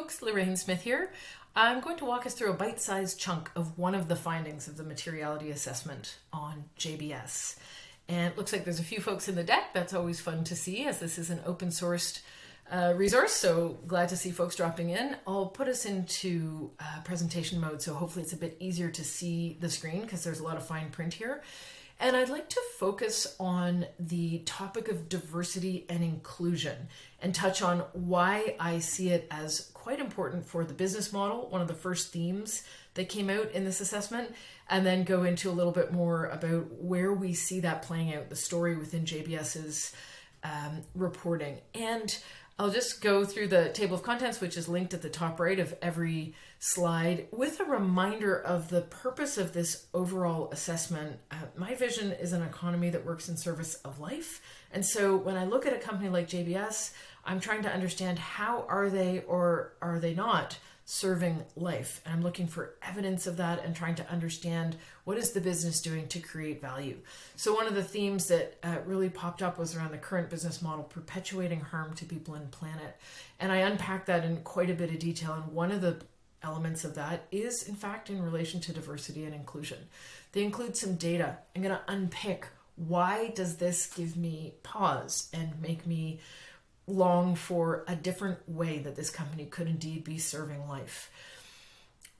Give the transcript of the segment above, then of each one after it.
folks, Lorraine Smith here. I'm going to walk us through a bite-sized chunk of one of the findings of the materiality assessment on JBS. And it looks like there's a few folks in the deck. That's always fun to see, as this is an open sourced resource, so glad to see folks dropping in. I'll put us into presentation mode, so hopefully it's a bit easier to see the screen because there's a lot of fine print here. And I'd like to focus on the topic of diversity and inclusion and touch on why I see it as quite important for the business model, one of the first themes that came out in this assessment, and then go into a little bit more about where we see that playing out, the story within JBS's reporting. And I'll just go through the table of contents, which is linked at the top right of every slide, with a reminder of the purpose of this overall assessment. My vision is an economy that works in service of life. And so when I look at a company like JBS, I'm trying to understand how are they or are they not serving life. And I'm looking for evidence of that and trying to understand what is the business doing to create value. So one of the themes that really popped up was around the current business model, perpetuating harm to people and planet. And I unpacked that in quite a bit of detail. And one of the elements of that is, in fact, in relation to diversity and inclusion. They include some data. I'm going to unpick why does this give me pause and make me long for a different way that this company could indeed be serving life.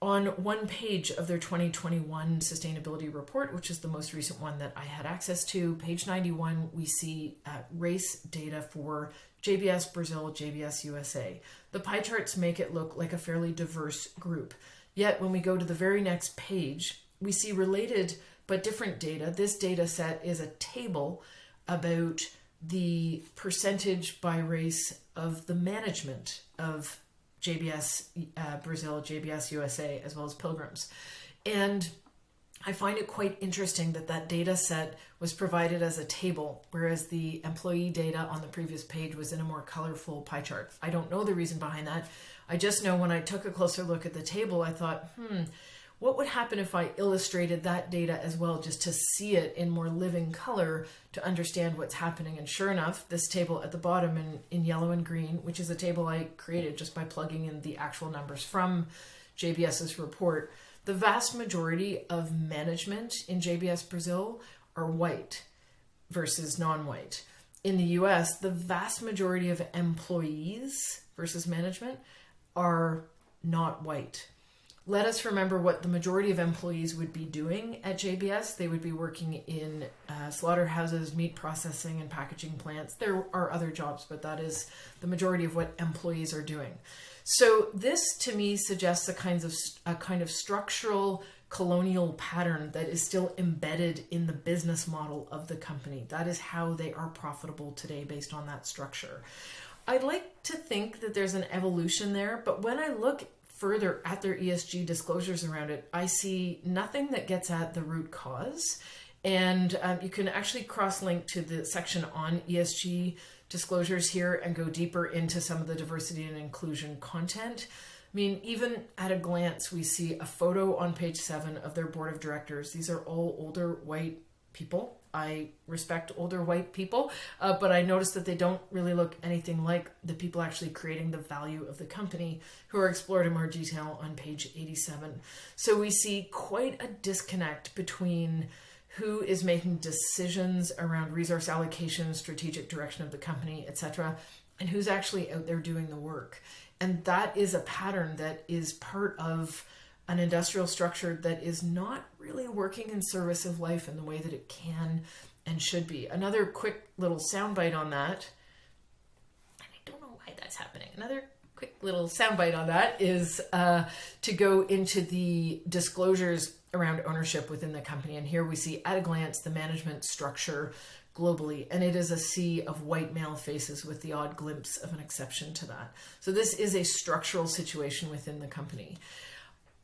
On one page of their 2021 sustainability report, which is the most recent one that I had access to, page 91, we see race data for JBS Brazil, JBS USA. The pie charts make it look like a fairly diverse group. Yet when we go to the very next page, we see related but different data. This data set is a table about the percentage by race of the management of JBS Brazil, JBS USA, as well as Pilgrims. And I find it quite interesting that that data set was provided as a table, whereas the employee data on the previous page was in a more colorful pie chart. I don't know the reason behind that. I just know when I took a closer look at the table, I thought, what would happen if I illustrated that data as well, just to see it in more living color to understand what's happening? And sure enough, this table at the bottom in yellow and green, which is a table I created just by plugging in the actual numbers from JBS's report, the vast majority of management in JBS Brazil are white versus non-white. In the US, the vast majority of employees versus management are not white. Let us remember what the majority of employees would be doing at JBS. They would be working in slaughterhouses, meat processing, and packaging plants. There are other jobs, but that is the majority of what employees are doing. So this, to me, suggests a kind of structural colonial pattern that is still embedded in the business model of the company. That is how they are profitable today, based on that structure. I'd like to think that there's an evolution there, but when I look further at their ESG disclosures around it, I see nothing that gets at the root cause. And you can actually cross-link to the section on ESG disclosures here and go deeper into some of the diversity and inclusion content. I mean, even at a glance, we see a photo on page 7 of their board of directors. These are all older white people. I respect older white people, but I noticed that they don't really look anything like the people actually creating the value of the company, who are explored in more detail on page 87. So we see quite a disconnect between who is making decisions around resource allocation, strategic direction of the company, etc., and who's actually out there doing the work. And that is a pattern that is part of an industrial structure that is not really working in service of life in the way that it can and should be. Another quick little soundbite on that, and I don't know why that's happening. Another quick little soundbite on that is to go into the disclosures around ownership within the company. And here we see at a glance the management structure globally, and it is a sea of white male faces with the odd glimpse of an exception to that. So this is a structural situation within the company.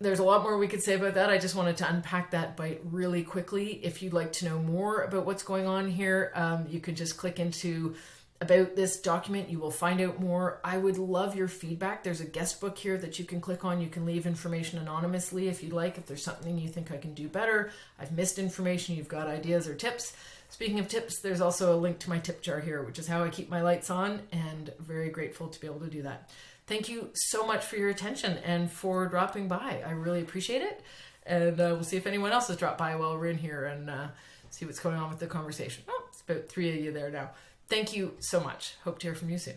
There's a lot more we could say about that. I just wanted to unpack that bite really quickly. If you'd like to know more about what's going on here, you could just click into about this document. You will find out more. I would love your feedback. There's a guest book here that you can click on. You can leave information anonymously if you'd like. If there's something you think I can do better, I've missed information, you've got ideas or tips. Speaking of tips, there's also a link to my tip jar here, which is how I keep my lights on, and very grateful to be able to do that. thank you so much for your attention and for dropping by. I really appreciate it. And we'll see if anyone else has dropped by while we're in here and see what's going on with the conversation. Oh, it's about 3 of you there now. Thank you so much. Hope to hear from you soon.